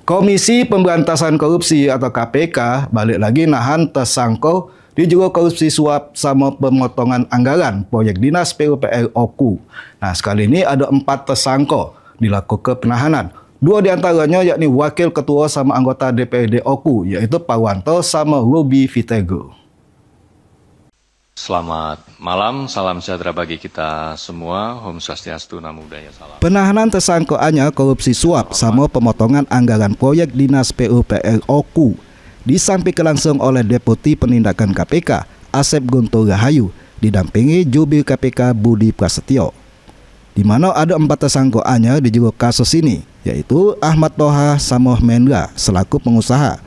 Komisi Pemberantasan Korupsi atau KPK balik lagi nahan tersangka diduga korupsi suap sama pemotongan anggaran proyek dinas PUPR Oku. Nah, sekali ini ada 4 tersangka dilakukan penahanan. 2 diantaranya yakni Wakil Ketua sama anggota DPRD Oku, yaitu Parwanto sama Robi Vitego. Selamat malam, salam sejahtera bagi kita semua. Om Swastiastu, Namo Buddhaya, salam. Penahanan tersangkaannya korupsi suap sama pemotongan anggaran proyek dinas PUPR Oku disampaikan langsung oleh Deputi Penindakan KPK Asep Guntur Rahayu didampingi Jubir KPK Budi Prasetyo. Di mana ada 4 tersangkaannya di juru kasus ini, yaitu Ahmad Toha sama Mendra selaku pengusaha.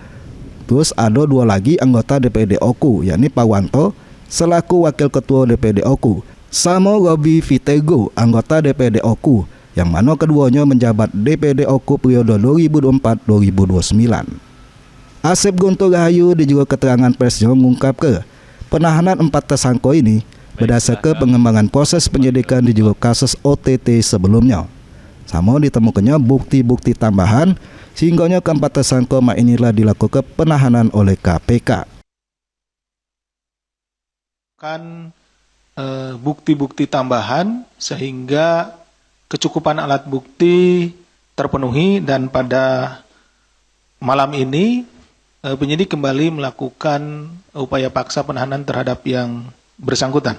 Terus ada 2 lagi anggota DPRD Oku, yakni Parwanto selaku Wakil Ketua DPRD Oku, sama Robi Vitego, anggota DPRD Oku, yang mana keduanya menjabat DPRD Oku periode 2004-2029. Asep Guntur Rahayu di juga keterangan persnya mengungkapkan penahanan 4 tersangka ini berdasarkan pengembangan proses penyidikan di juga kasus OTT sebelumnya. Sama ditemukannya bukti-bukti tambahan sehingganya keempat tersangka inilah dilakukan penahanan oleh KPK. Bukti-bukti tambahan sehingga kecukupan alat bukti terpenuhi, dan pada malam ini penyidik kembali melakukan upaya paksa penahanan terhadap yang bersangkutan.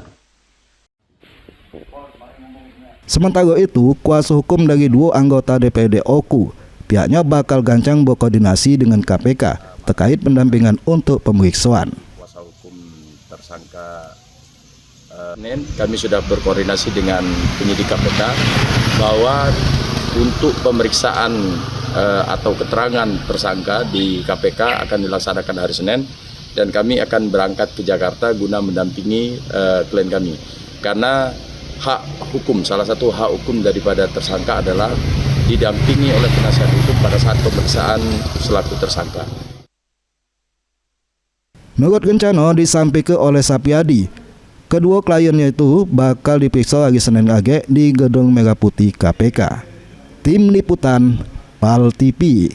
Sementara itu, kuasa hukum dari 2 anggota DPRD Oku pihaknya bakal gancang berkoordinasi dengan KPK terkait pendampingan untuk pemeriksaan. Kuasa hukum tersangka kami sudah berkoordinasi dengan penyidik KPK bahwa untuk pemeriksaan atau keterangan tersangka di KPK akan dilaksanakan hari Senin, dan kami akan berangkat ke Jakarta guna mendampingi klien kami. Karena hak hukum, salah satu hak hukum daripada tersangka adalah didampingi oleh penasihat hukum pada saat pemeriksaan selaku tersangka. Menurut rencana disampaikan oleh Sapiadi, kedua kliennya itu bakal diperiksa hari Senin age di Gedung Merah Putih KPK. Tim Liputan PAL TV.